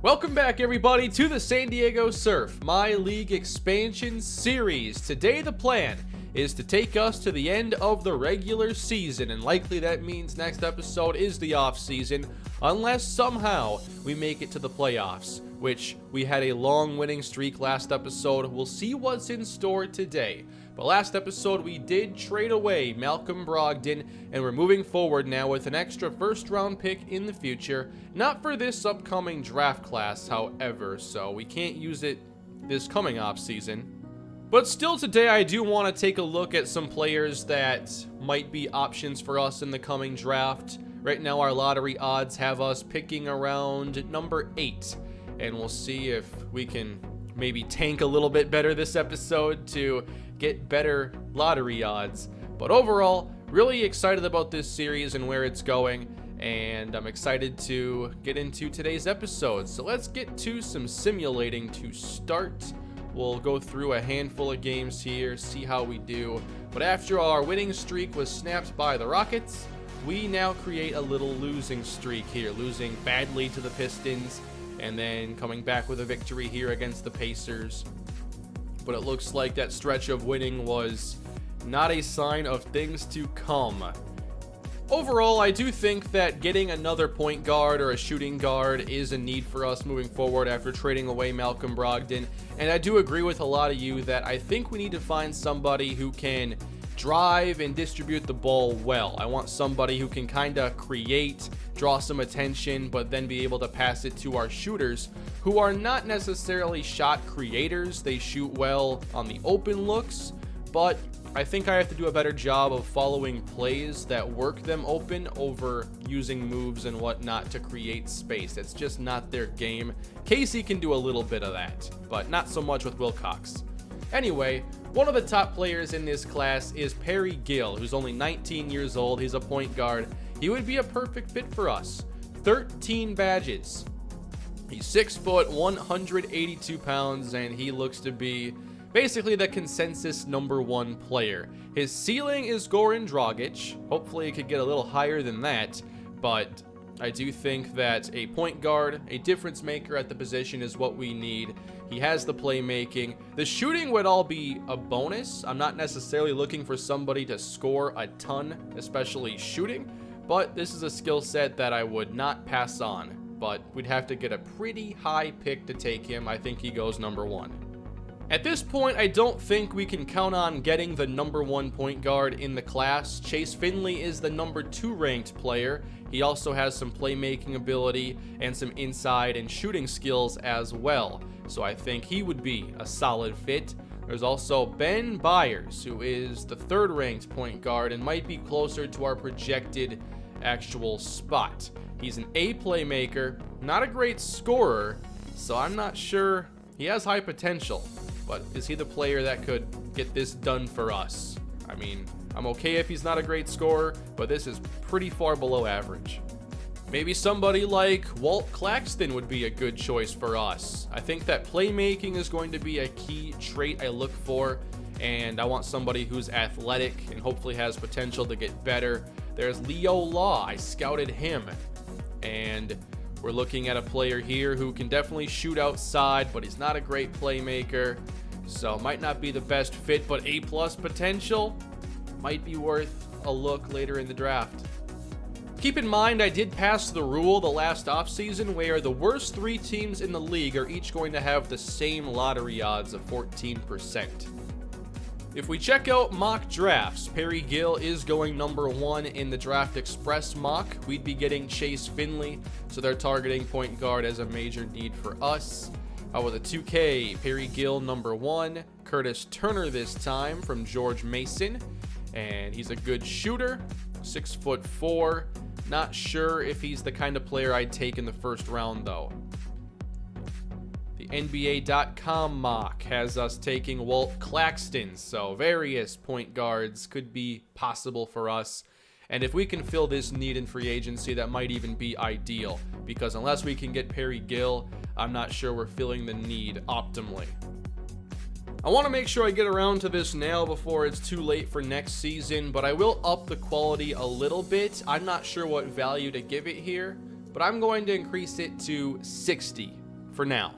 Welcome back, everybody, to the San Diego Surf MyLeague Expansion series. Today, the plan is to take us to the end of the regular season, and likely that means next episode is the off season, unless somehow we make it to the playoffs, which we had a long winning streak last episode. We'll see what's in store today. But last episode, we did trade away Malcolm Brogdon, and we're moving forward now with an extra first-round pick in the future. Not for this upcoming draft class, however, so we can't use it this coming offseason. But still today, I do want to take a look at some players that might be options for us in the coming draft. Right now, our lottery odds have us picking around number 8, and we'll see if we can maybe tank a little bit better this episode to get better lottery odds. But overall, really excited about this series and where it's going, and I'm excited to get into today's episode. So let's get to some simulating to start. We'll go through a handful of games here, see how we do. But after our winning streak was snapped by the Rockets, we now create a little losing streak here, losing badly to the Pistons and then coming back with a victory here against the Pacers. But it looks like that stretch of winning was not a sign of things to come. Overall, I do think that getting another point guard or a shooting guard is a need for us moving forward after trading away Malcolm Brogdon. And I do agree with a lot of you that I think we need to find somebody who can drive and distribute the ball well. I want somebody who can kind of create, draw some attention, but then be able to pass it to our shooters who are not necessarily shot creators. They shoot well on the open looks, but I think I have to do a better job of following plays that work them open over using moves and whatnot to create space. It's just not their game. Casey can do a little bit of that, but not so much with Wilcox. Anyway, one of the top players in this class is Perry Gill, who's only 19 years old. He's a point guard. He would be a perfect fit for us. 13 badges. He's 6 foot, 182 pounds, and he looks to be basically the consensus number 1 player. His ceiling is Goran Dragic. Hopefully it could get a little higher than that, but I do think that a point guard, a difference maker at the position is what we need. He has the playmaking. The shooting would all be a bonus. I'm not necessarily looking for somebody to score a ton, especially shooting, but this is a skill set that I would not pass on. But we'd have to get a pretty high pick to take him. I think he goes number 1. At this point, I don't think we can count on getting the number 1 point guard in the class. Chase Finley is the number 2 ranked player. He also has some playmaking ability and some inside and shooting skills as well. So I think he would be a solid fit. There's also Ben Byers, who is the 3rd ranked point guard and might be closer to our projected actual spot. He's an A playmaker, not a great scorer, so I'm not sure. He has high potential, but is he the player that could get this done for us? I mean, I'm okay if he's not a great scorer, but this is pretty far below average. Maybe somebody like Walt Claxton would be a good choice for us. I think that playmaking is going to be a key trait I look for, and I want somebody who's athletic and hopefully has potential to get better. There's Leo Law. I scouted him, and we're looking at a player here who can definitely shoot outside, but he's not a great playmaker, so might not be the best fit, but A+ potential might be worth a look later in the draft. Keep in mind, I did pass the rule the last offseason where the worst 3 teams in the league are each going to have the same lottery odds of 14%. If we check out mock drafts, Perry Gill is going number 1 in the Draft Express mock. We'd be getting Chase Finley, so they're targeting point guard as a major need for us. With a 2K, Perry Gill number 1, Curtis Turner this time from George Mason, and he's a good shooter, 6'4". Not sure if he's the kind of player I'd take in the first round though. The NBA.com mock has us taking Walt Claxton, so various point guards could be possible for us. And if we can fill this need in free agency, that might even be ideal, because unless we can get Perry Gill, I'm not sure we're filling the need optimally. I want to make sure I get around to this now before it's too late for next season, but I will up the quality a little bit. I'm not sure what value to give it here, but I'm going to increase it to 60. for now.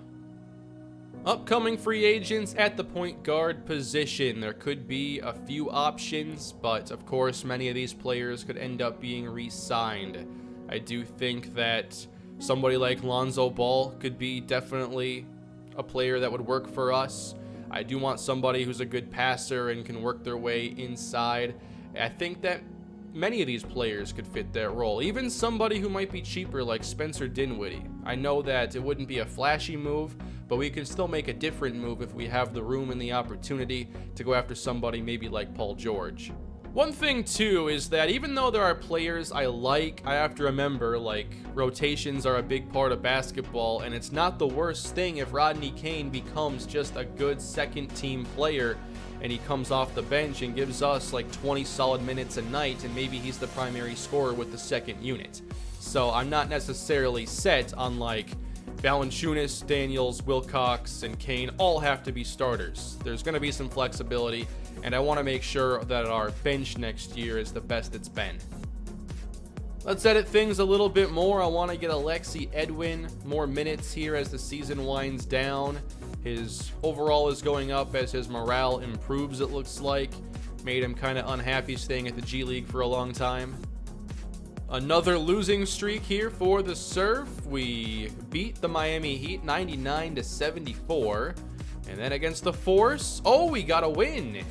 Upcoming free agents at the point guard position. There could be a few options, but of course many of these players could end up being re-signed. I do think that somebody like Lonzo Ball could be definitely a player that would work for us. I do want somebody who's a good passer and can work their way inside. I think that many of these players could fit that role. Even somebody who might be cheaper like Spencer Dinwiddie. I know that it wouldn't be a flashy move, but we can still make a different move if we have the room and the opportunity to go after somebody maybe like Paul George. One thing too is that even though there are players I like, I have to remember like rotations are a big part of basketball, and it's not the worst thing if Rodney Kane becomes just a good second team player and he comes off the bench and gives us like 20 solid minutes a night, and maybe he's the primary scorer with the second unit. So I'm not necessarily set on like Valanciunas, Daniels, Wilcox, and Kane all have to be starters. There's going to be some flexibility, and I want to make sure that our bench next year is the best it's been. Let's edit things a little bit more. I want to get Alexi Edwin more minutes here as the season winds down. His overall is going up as his morale improves, it looks like. Made him kind of unhappy staying at the G League for a long time. Another losing streak here for the Surf. We beat the Miami Heat 99-74. And then against the Force, oh, we got a win.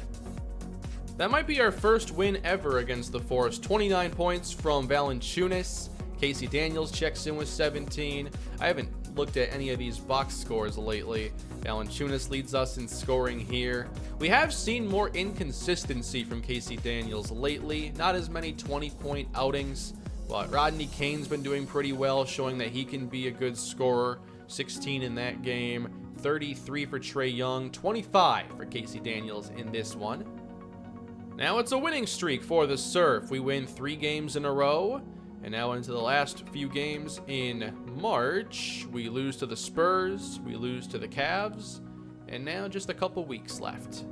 That might be our first win ever against the Force. 29 points from Valanciunas. Casey Daniels checks in with 17. I haven't looked at any of these box scores lately. Valanciunas leads us in scoring here. We have seen more inconsistency from Casey Daniels lately. Not as many 20-point outings, but Rodney Kane's been doing pretty well, showing that he can be a good scorer. 16 in that game, 33 for Trae Young, 25 for Casey Daniels in this one. Now it's a winning streak for the Surf. We win 3 games in a row. And now into the last few games in March, we lose to the Spurs, we lose to the Cavs, and now just a couple weeks left.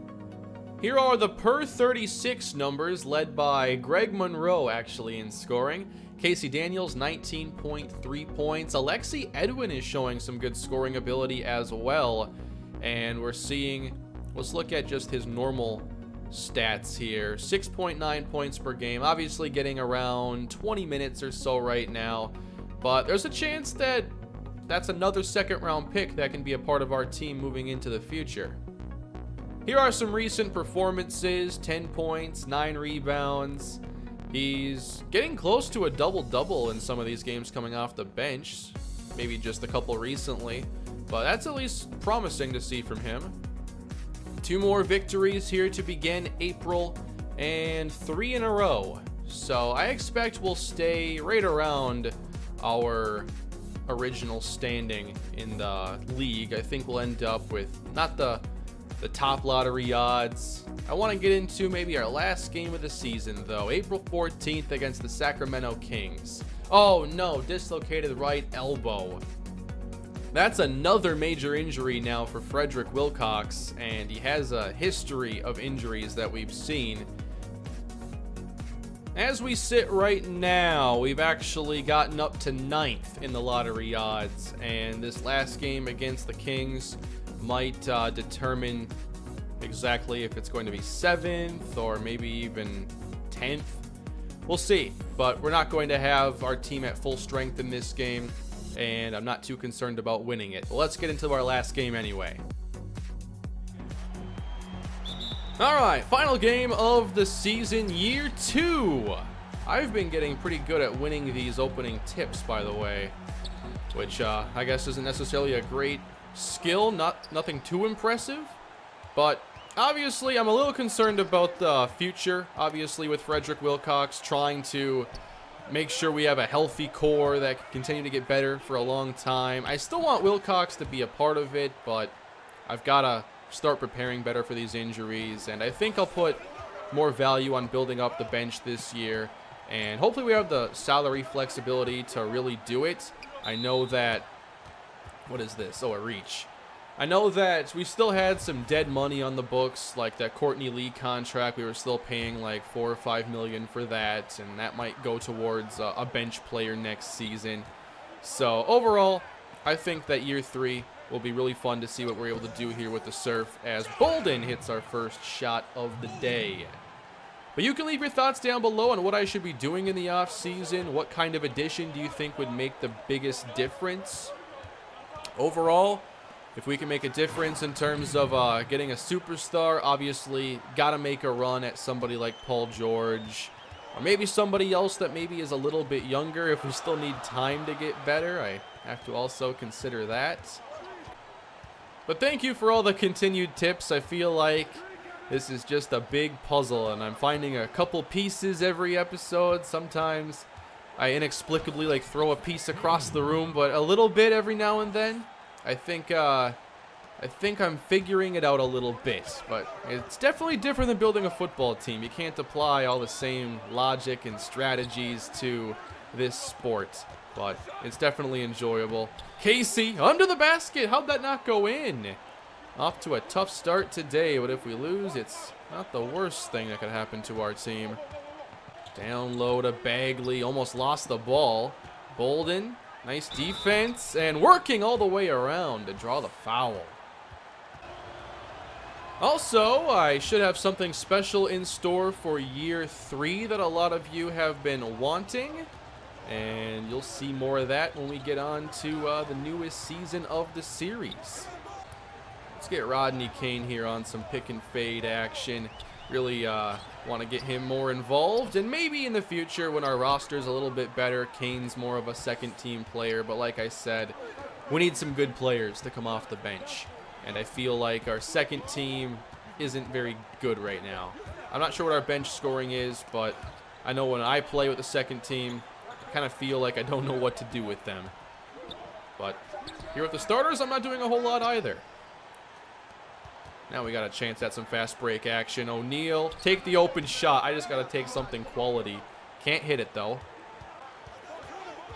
Here are the per 36 numbers, led by Greg Monroe actually in scoring. Casey Daniels, 19.3 points. Alexi Edwin is showing some good scoring ability as well. And we're seeing, let's look at just his normal stats here. 6.9 points per game, obviously getting around 20 minutes or so right now, but there's a chance that that's another second round pick that can be a part of our team moving into the future. Here are some recent performances: 10 points, 9 rebounds. He's getting close to a double-double in some of these games coming off the bench, maybe just a couple recently, but that's at least promising to see from him. 2 more victories here to begin April, and 3 in a row. So I expect we'll stay right around our original standing in the league. I think we'll end up with not the top lottery odds. I want to get into maybe our last game of the season though. April 14th against the Sacramento Kings. Oh no, dislocated right elbow. That's another major injury now for Frederick Wilcox, and he has a history of injuries that we've seen. As we sit right now, we've actually gotten up to 9th in the lottery odds, and this last game against the Kings might determine exactly if it's going to be 7th or maybe even 10th. We'll see, but we're not going to have our team at full strength in this game, and I'm not too concerned about winning it. But let's get into our last game anyway. All right, final game of the season, year 2. I've been getting pretty good at winning these opening tips, by the way, which I guess isn't necessarily a great skill, nothing too impressive, but obviously I'm a little concerned about the future, obviously with Frederick Wilcox, trying to make sure we have a healthy core that can continue to get better for a long time. I still want Wilcox to be a part of it, but I've got to start preparing better for these injuries, and I think I'll put more value on building up the bench this year, and hopefully we have the salary flexibility to really do it. I know that, what is this? Oh, a reach. I know that we still had some dead money on the books, like that Courtney Lee contract. We were still paying like $4 or $5 million for that, and that might go towards a bench player next season. So overall, I think that year 3 will be really fun to see what we're able to do here with the Surf as Bolden hits our first shot of the day. But you can leave your thoughts down below on what I should be doing in the offseason. What kind of addition do you think would make the biggest difference? Overall, if we can make a difference in terms of getting a superstar, obviously got to make a run at somebody like Paul George. Or maybe somebody else that maybe is a little bit younger. If we still need time to get better, I have to also consider that. But thank you for all the continued tips. I feel like this is just a big puzzle, and I'm finding a couple pieces every episode. Sometimes I inexplicably like throw a piece across the room, but a little bit every now and then. I think I'm figuring it out a little bit, but it's definitely different than building a football team. You can't apply all the same logic and strategies to this sport, but it's definitely enjoyable. Casey, under the basket. How'd that not go in? Off to a tough start today, but if we lose, it's not the worst thing that could happen to our team. Down low to Bagley, almost lost the ball. Bolden, nice defense, and working all the way around to draw the foul. Also, I should have something special in store for year 3 that a lot of you have been wanting. And you'll see more of that when we get on to the newest season of the series. Let's get Rodney Kane here on some pick and fade action. Really want to get him more involved. And maybe in the future when our roster's a little bit better, Kane's more of a second team player. But like I said, we need some good players to come off the bench. And I feel like our second team isn't very good right now. I'm not sure what our bench scoring is, but I know when I play with the second team, I kind of feel like I don't know what to do with them. But here with the starters, I'm not doing a whole lot either. Now we got a chance at some fast break action. O'Neal, take the open shot. I just got to take something quality. Can't hit it, though.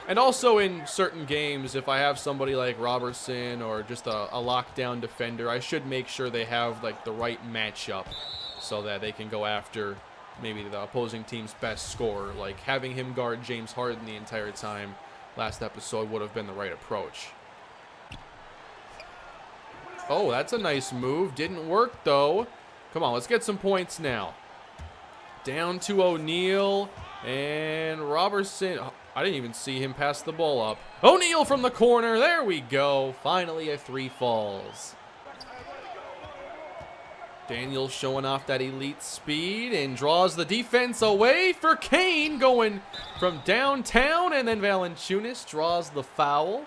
And also in certain games, if I have somebody like Robertson or just a lockdown defender, I should make sure they have like the right matchup so that they can go after maybe the opposing team's best scorer. Like having him guard James Harden the entire time last episode would have been the right approach. Oh, that's a nice move. Didn't work, though. Come on, let's get some points now. Down to O'Neal and Robertson. Oh, I didn't even see him pass the ball up. O'Neal from the corner. There we go. Finally a 3 falls. Daniels showing off that elite speed and draws the defense away for Kane going from downtown, and then Valanciunas draws the foul.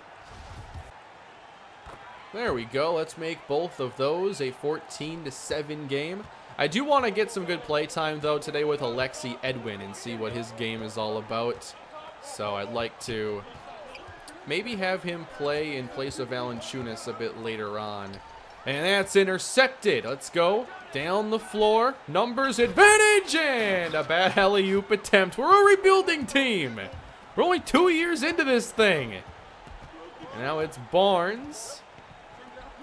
There we go. Let's make both of those a 14-7 game. I do want to get some good play time, though, today with Alexi Edwin and see what his game is all about. So I'd like to maybe have him play in place of Valanciunas a bit later on. And that's intercepted. Let's go. Down the floor. Numbers advantage and a bad alley-oop attempt. We're a rebuilding team. We're only 2 years into this thing. And now it's Barnes.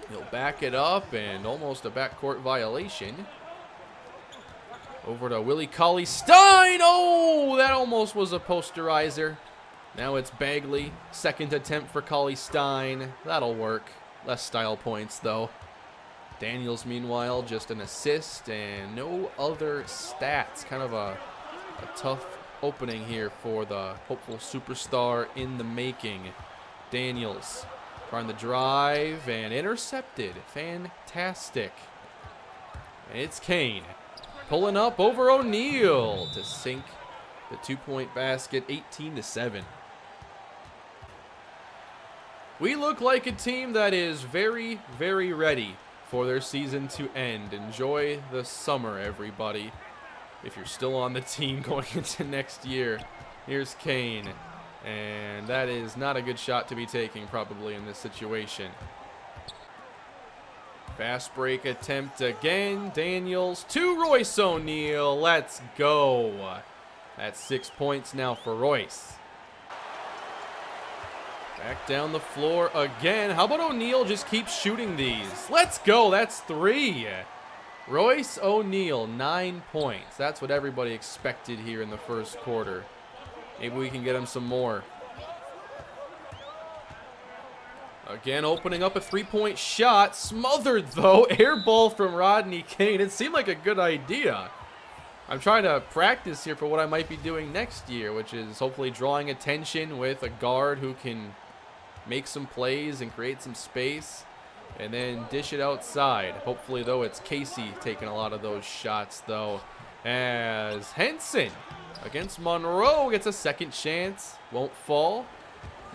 He'll back it up, and almost a backcourt violation. Over to Willie Cauley-Stein. Oh, that almost was a posterizer. Now it's Bagley. Second attempt for Cauley-Stein. That'll work. Less style points, though. Daniels, meanwhile, just an assist and no other stats. Kind of a tough opening here for the hopeful superstar in the making. Daniels. Trying the drive and intercepted. Fantastic. And it's Kane. Pulling up over O'Neal to sink the 2-point basket, 18-7. We look like a team that is very, very ready for their season to end. Enjoy the summer, everybody. If you're still on the team going into next year. Here's Kane. And that is not a good shot to be taking probably in this situation. Fast break attempt again. Daniels to Royce O'Neal. Let's go. That's 6 points now for Royce. Back down the floor again. How about O'Neal just keep shooting these? Let's go. That's 3. Royce O'Neal, 9 points. That's what everybody expected here in the first quarter. Maybe we can get him some more. Again, opening up a three-point shot. Smothered, though. Air ball from Rodney Kane. It seemed like a good idea. I'm trying to practice here for what I might be doing next year, which is hopefully drawing attention with a guard who can make some plays and create some space and then dish it outside. Hopefully, though, it's Casey taking a lot of those shots, though, as Henson against Monroe gets a second chance. Won't fall.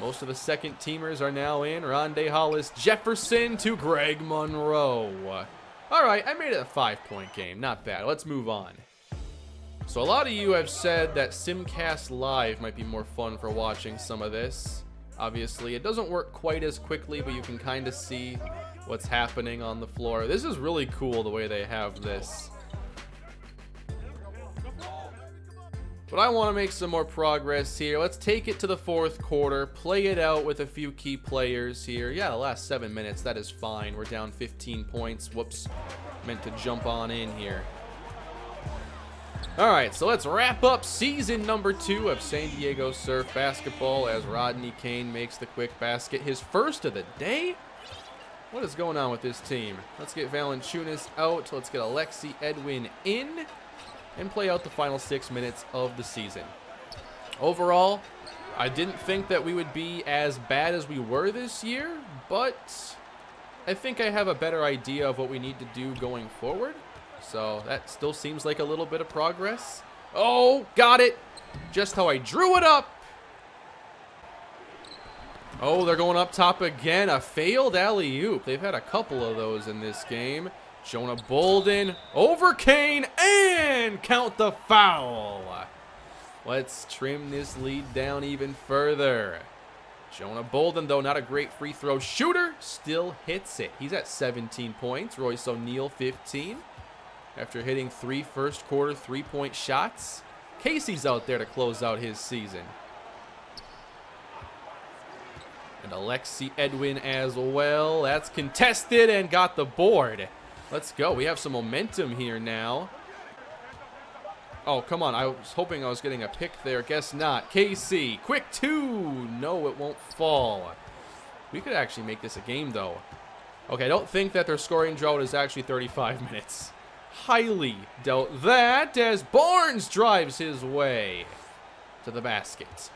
Most of the second teamers are now in. Rondé Hollis Jefferson to Greg Monroe. All right, I made it a 5-point game. Not bad. Let's move on. So a lot of you have said that Simcast Live might be more fun for watching some of this. Obviously, it doesn't work quite as quickly, but you can kind of see what's happening on the floor. This is really cool the way they have this. But I want to make some more progress here. Let's take it to the fourth quarter, play it out with a few key players here. Yeah, the last 7 minutes, that is fine. We're down 15 points. Whoops, meant to jump on in here. All right, so let's wrap up season number 2 of San Diego Surf Basketball as Rodney Kane makes the quick basket. His first of the day? What is going on with this team? Let's get Valanciunas out. Let's get Alexi Edwin in and play out the final 6 minutes of the season. Overall, I didn't think that we would be as bad as we were this year, but I think I have a better idea of what we need to do going forward. So that still seems like a little bit of progress. Oh, got it. Just how I drew it up. Oh, they're going up top again. A failed alley-oop. They've had a couple of those in this game. Jonah Bolden over Kane and count the foul. Let's trim this lead down even further. Jonah Bolden, though not a great free throw shooter, still hits it. He's at 17 points. Royce O'Neal 15. After hitting 3 first quarter three-point shots. Casey's out there to close out his season. And Alexi Edwin as well. That's contested and got the board. Let's go. We have some momentum here now. Oh, come on. I was hoping I was getting a pick there. Guess not. KC. Quick 2. No, it won't fall. We could actually make this a game, though. Okay, I don't think that their scoring drought is actually 35 minutes. Highly doubt that as Barnes drives his way to the basket.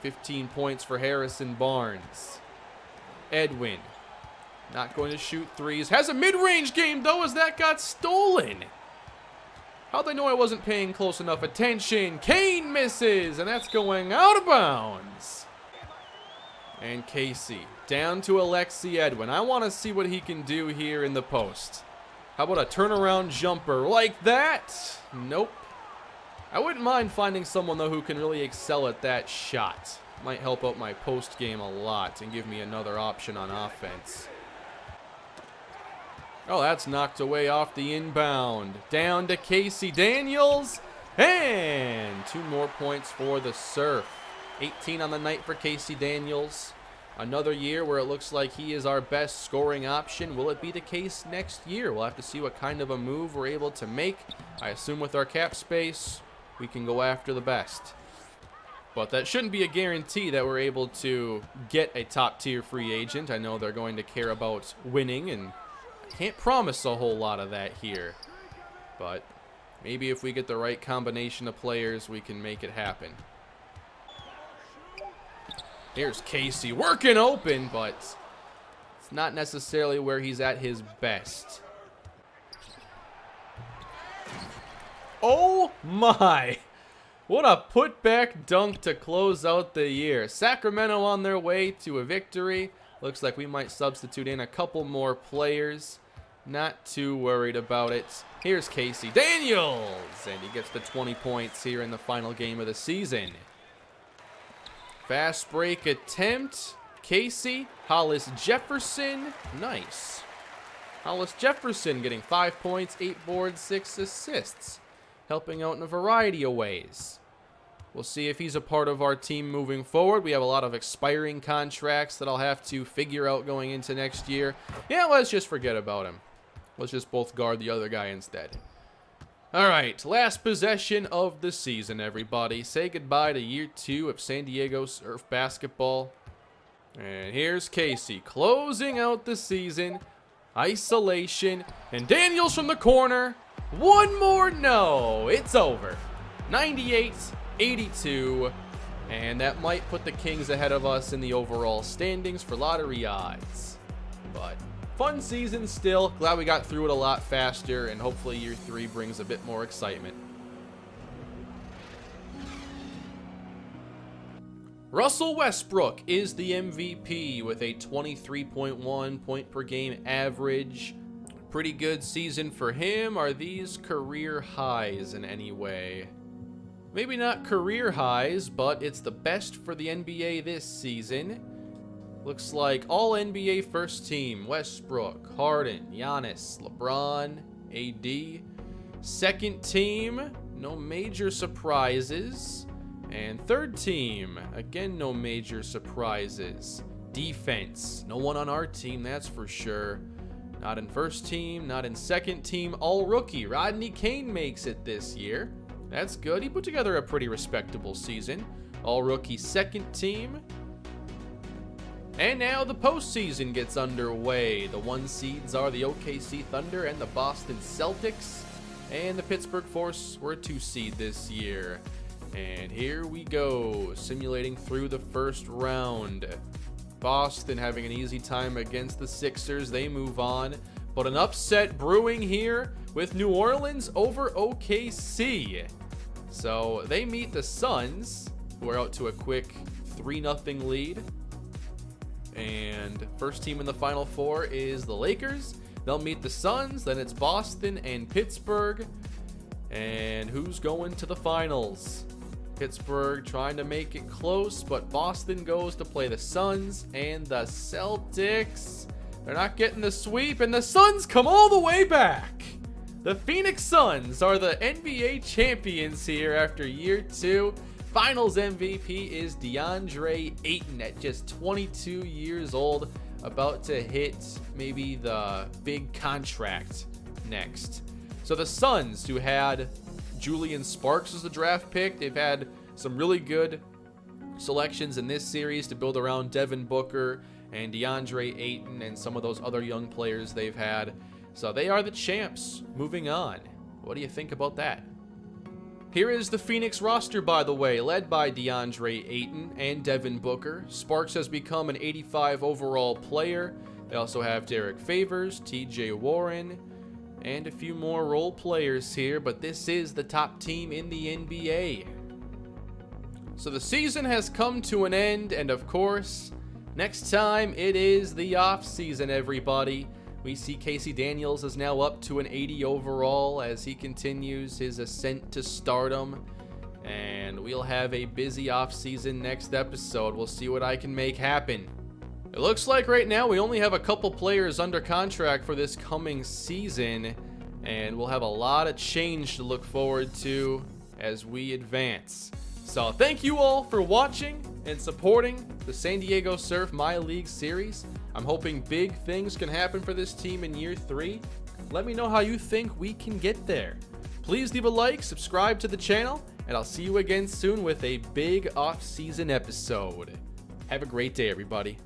15 points for Harrison Barnes. Edwin. Not going to shoot threes. Has a mid-range game, though, as that got stolen. How'd they know I wasn't paying close enough attention? Kane misses, and that's going out of bounds. And Casey down to Alexi Edwin. I want to see what he can do here in the post. How about a turnaround jumper like that? Nope. I wouldn't mind finding someone, though, who can really excel at that shot. Might help out my post game a lot and give me another option on offense. Oh, that's knocked away off the inbound. Down to Casey Daniels. And 2 more points for the Surf. 18 on the night for Casey Daniels. Another year where it looks like he is our best scoring option. Will it be the case next year? We'll have to see what kind of a move we're able to make. I assume with our cap space, we can go after the best. But that shouldn't be a guarantee that we're able to get a top-tier free agent. I know they're going to care about winning, and can't promise a whole lot of that here, but maybe if we get the right combination of players, we can make it happen. Here's Casey working open, but it's not necessarily where he's at his best. Oh my! What a putback dunk to close out the year. Sacramento on their way to a victory. Looks like we might substitute in a couple more players. Not too worried about it. Here's Casey Daniels, and he gets the 20 points here in the final game of the season. Fast break attempt. Casey, Hollis Jefferson. Nice. Hollis Jefferson getting 5 points, 8 boards, 6 assists. Helping out in a variety of ways. We'll see if he's a part of our team moving forward. We have a lot of expiring contracts that I'll have to figure out going into next year. Yeah, let's just forget about him. Let's just both guard the other guy instead. All right, last possession of the season, everybody. Say goodbye to year 2 of San Diego Surf Basketball. And here's Casey closing out the season. Isolation. And Daniels from the corner. One more. No, it's over. 98-82. And that might put the Kings ahead of us in the overall standings for lottery odds. But fun season still. Glad we got through it a lot faster. And hopefully year 3 brings a bit more excitement. Russell Westbrook is the MVP with a 23.1 point per game average. Pretty good season for him. Are these career highs in any way? Maybe not career highs, but it's the best for the NBA this season. Looks like all NBA first team: Westbrook, Harden, Giannis, LeBron, AD. Second team, no major surprises. And third team, again, no major surprises. Defense, no one on our team, that's for sure. Not in first team, not in second team. All rookie, Rodney Kane makes it this year. That's good. He put together a pretty respectable season. All rookie second team. And now the postseason gets underway. The 1 seeds are the OKC Thunder and the Boston Celtics. And the Pittsburgh Force were a 2 seed this year. And here we go, simulating through the first round. Boston having an easy time against the Sixers. They move on. But an upset brewing here with New Orleans over OKC. So they meet the Suns, who are out to a quick 3-0 lead. And first team in the Final Four is the Lakers. They'll meet the Suns. Then it's Boston and Pittsburgh. And who's going to the finals? Pittsburgh trying to make it close, but Boston goes to play the Suns and the Celtics. They're not getting the sweep, and the Suns come all the way back. The Phoenix Suns are the NBA champions here after year 2. Finals MVP is DeAndre Ayton at just 22 years old, about to hit maybe the big contract next. So the Suns, who had Julian Sparks as the draft pick, they've had some really good selections in this series to build around Devin Booker and DeAndre Ayton and some of those other young players they've had. So they are the champs. Moving on. What do you think about that? Here is the Phoenix roster, by the way, led by DeAndre Ayton and Devin Booker. Sparks has become an 85 overall player. They also have Derek Favors, TJ Warren, and a few more role players here, but this is the top team in the NBA. So the season has come to an end, and of course, next time it is the off season, everybody. We see Casey Daniels is now up to an 80 overall as he continues his ascent to stardom, and we'll have a busy off season next episode. We'll see what I can make happen. It looks like right now we only have a couple players under contract for this coming season, and we'll have a lot of change to look forward to as we advance. So thank you all for watching and supporting the San Diego Surf MyLeague series. I'm hoping big things can happen for this team in year 3. Let me know how you think we can get there. Please leave a like, subscribe to the channel, and I'll see you again soon with a big off-season episode. Have a great day, everybody.